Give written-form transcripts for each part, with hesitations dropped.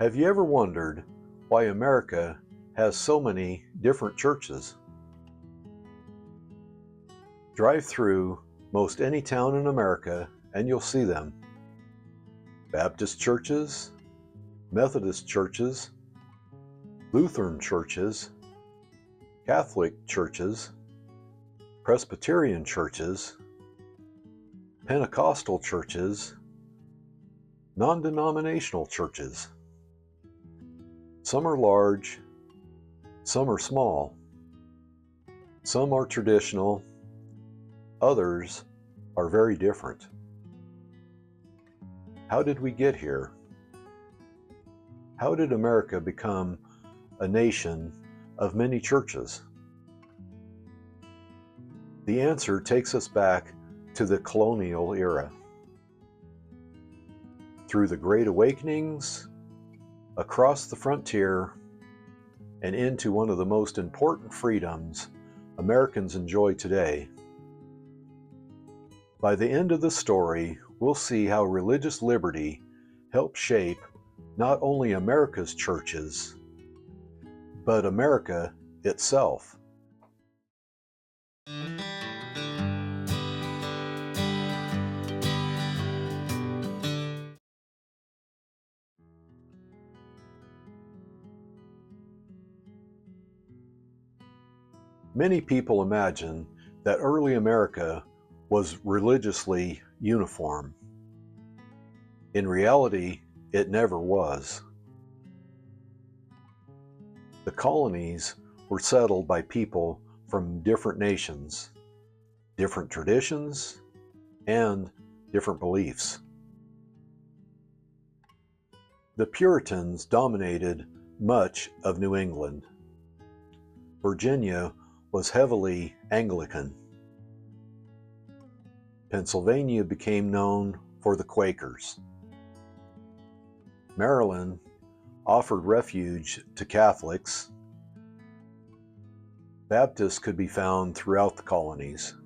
Have you ever wondered why America has so many different churches? Drive through most any town in America and you'll see them. Baptist churches, Methodist churches, Lutheran churches, Catholic churches, Presbyterian churches, Pentecostal churches, non-denominational churches. Some are large, some are small, some are traditional, others are very different. How did we get here? How did America become a nation of many churches? The answer takes us back to the colonial era. Through the Great Awakenings, across the frontier, and into one of the most important freedoms Americans enjoy today. By the end of the story, we'll see how religious liberty helped shape not only America's churches, but America itself. Many people imagine that early America was religiously uniform. In reality, it never was. The colonies were settled by people from different nations, different traditions, and different beliefs. The Puritans dominated much of New England. Virginia was heavily Anglican. Pennsylvania became known for the Quakers. Maryland offered refuge to Catholics. Baptists could be found throughout the colonies.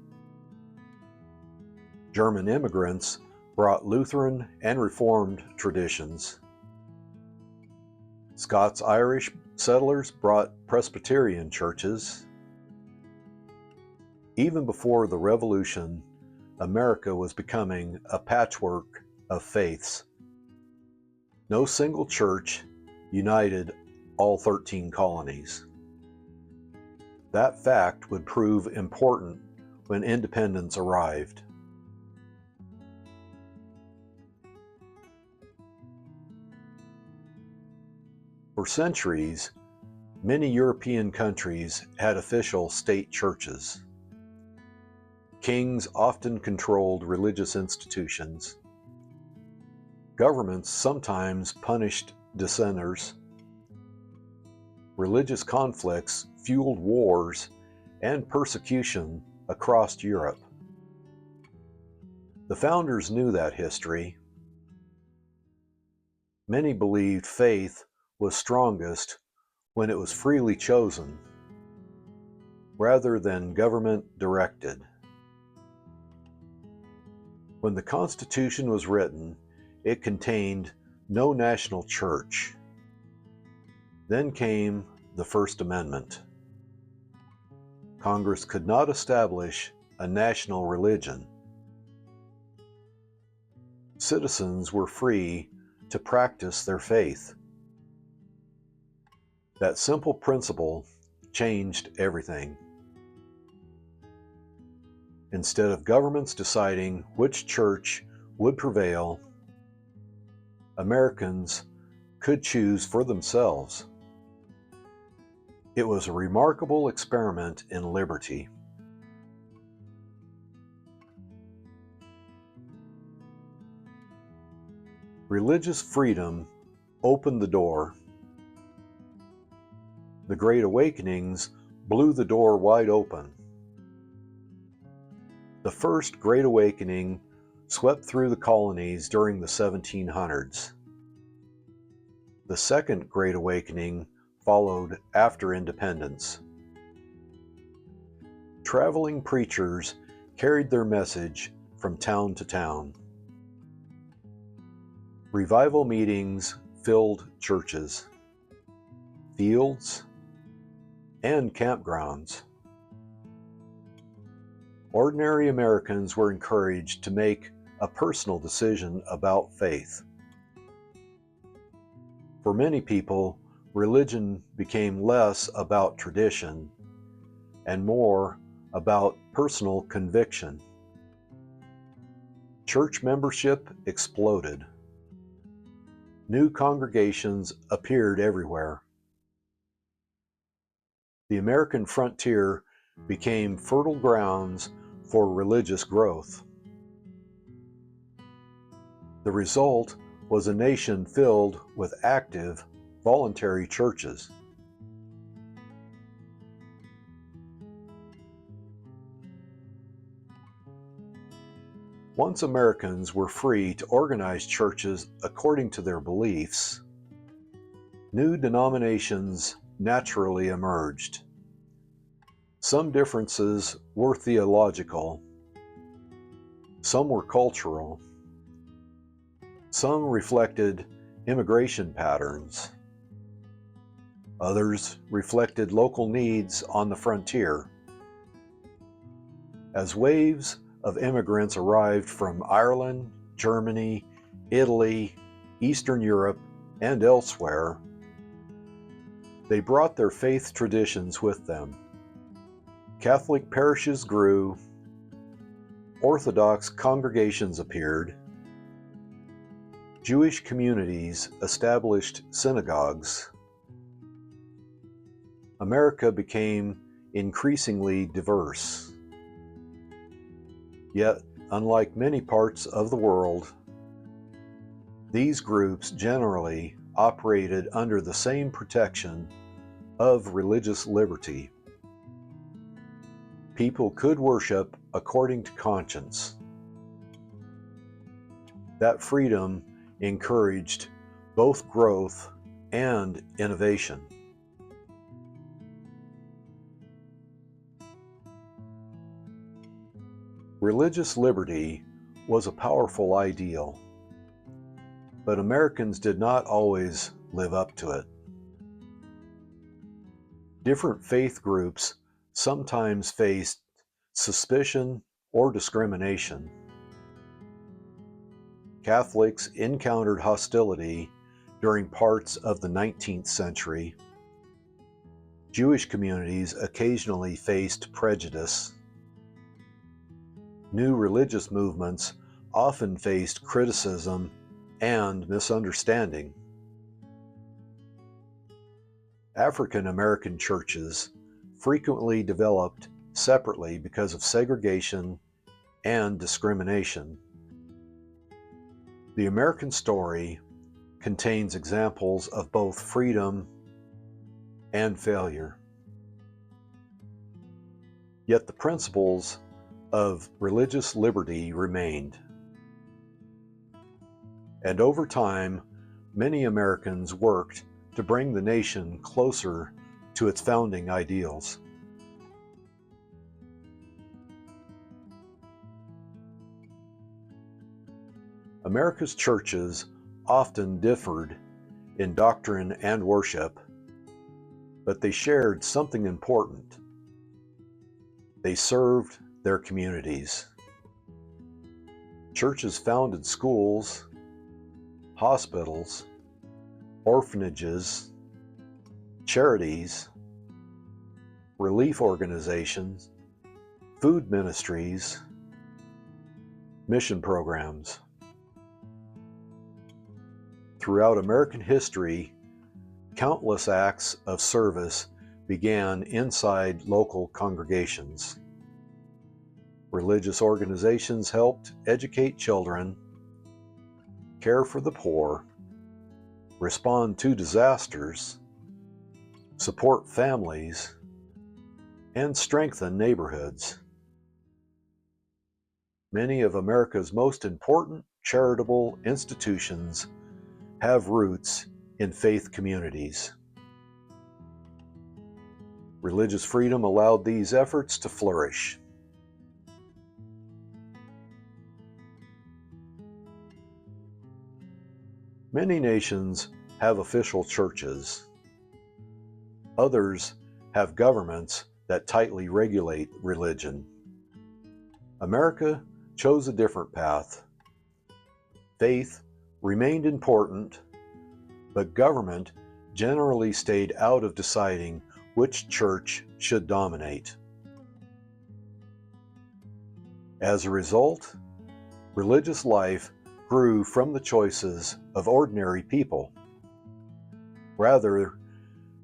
German immigrants brought Lutheran and Reformed traditions. Scots-Irish settlers brought Presbyterian churches. Even before the Revolution, America was becoming a patchwork of faiths. No single church united all 13 colonies. That fact would prove important when independence arrived. For centuries, many European countries had official state churches. Kings often controlled religious institutions. Governments sometimes punished dissenters. Religious conflicts fueled wars and persecution across Europe. The founders knew that history. Many believed faith was strongest when it was freely chosen, rather than government-directed. When the Constitution was written, it contained no national church. Then came the First Amendment. Congress could not establish a national religion. Citizens were free to practice their faith. That simple principle changed everything. Instead of governments deciding which church would prevail, Americans could choose for themselves. It was a remarkable experiment in liberty. Religious freedom opened the door. The Great Awakenings blew the door wide open. The first Great Awakening swept through the colonies during the 1700s. The second Great Awakening followed after independence. Traveling preachers carried their message from town to town. Revival meetings filled churches, fields, and campgrounds. Ordinary Americans were encouraged to make a personal decision about faith. For many people, religion became less about tradition and more about personal conviction. Church membership exploded. New congregations appeared everywhere. The American frontier became fertile grounds for religious growth. The result was a nation filled with active, voluntary churches. Once Americans were free to organize churches according to their beliefs, new denominations naturally emerged. Some differences were theological, some were cultural, some reflected immigration patterns, others reflected local needs on the frontier. As waves of immigrants arrived from Ireland, Germany, Italy, Eastern Europe, and elsewhere, they brought their faith traditions with them. Catholic parishes grew, Orthodox congregations appeared, Jewish communities established synagogues. America became increasingly diverse. Yet, unlike many parts of the world, these groups generally operated under the same protection of religious liberty. People could worship according to conscience. That freedom encouraged both growth and innovation. Religious liberty was a powerful ideal, but Americans did not always live up to it. Different faith groups sometimes faced suspicion or discrimination. Catholics encountered hostility during parts of the 19th century. Jewish communities occasionally faced prejudice. New religious movements often faced criticism and misunderstanding. African American churches frequently developed separately because of segregation and discrimination. The American story contains examples of both freedom and failure. Yet the principles of religious liberty remained. And over time, many Americans worked to bring the nation closer to its founding ideals. America's churches often differed in doctrine and worship, but they shared something important. They served their communities. Churches founded schools, hospitals, orphanages, charities, relief organizations, food ministries, mission programs. Throughout American history, countless acts of service began inside local congregations. Religious organizations helped educate children, care for the poor, respond to disasters, support families, and strengthen neighborhoods. Many of America's most important charitable institutions have roots in faith communities. Religious freedom allowed these efforts to flourish. Many nations have official churches. Others have governments that tightly regulate religion. America chose a different path. Faith remained important, but government generally stayed out of deciding which church should dominate. As a result, religious life grew from the choices of ordinary people, rather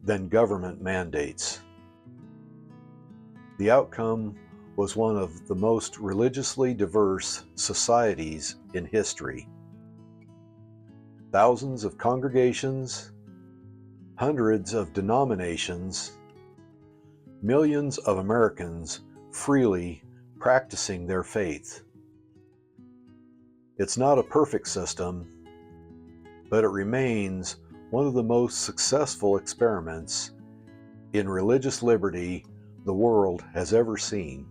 than government mandates. The outcome was one of the most religiously diverse societies in history. Thousands of congregations, hundreds of denominations, millions of Americans freely practicing their faith. It's not a perfect system, but it remains one of the most successful experiments in religious liberty the world has ever seen.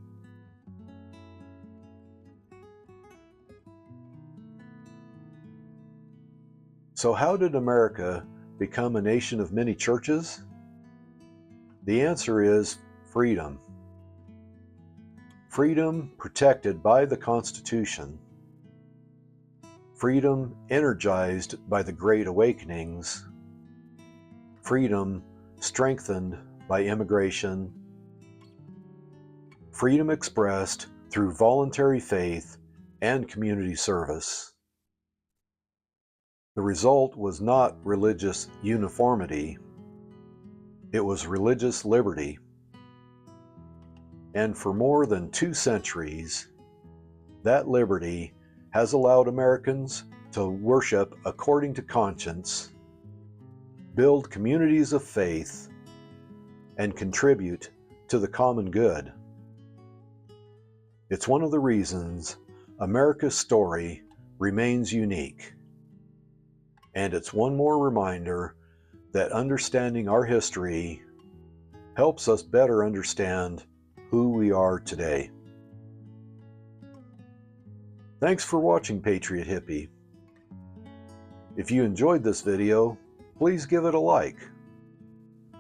So how did America become a nation of many churches? The answer is freedom. Freedom protected by the Constitution. Freedom energized by the Great Awakenings. Freedom strengthened by immigration. Freedom expressed through voluntary faith and community service. The result was not religious uniformity, it was religious liberty. And for more than 2 centuries, that liberty has allowed Americans to worship according to conscience, build communities of faith, and contribute to the common good. It's one of the reasons America's story remains unique. And it's one more reminder that understanding our history helps us better understand who we are today. Thanks for watching, Patriot Hippie. If you enjoyed this video, please give it a like.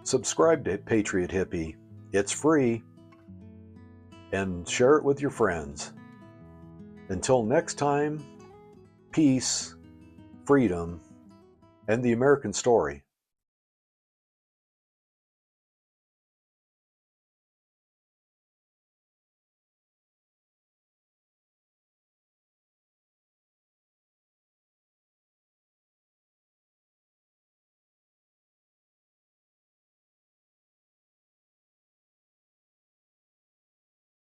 Subscribe to Patriot Hippie. It's free. And share it with your friends. Until next time, peace, freedom, and the American story.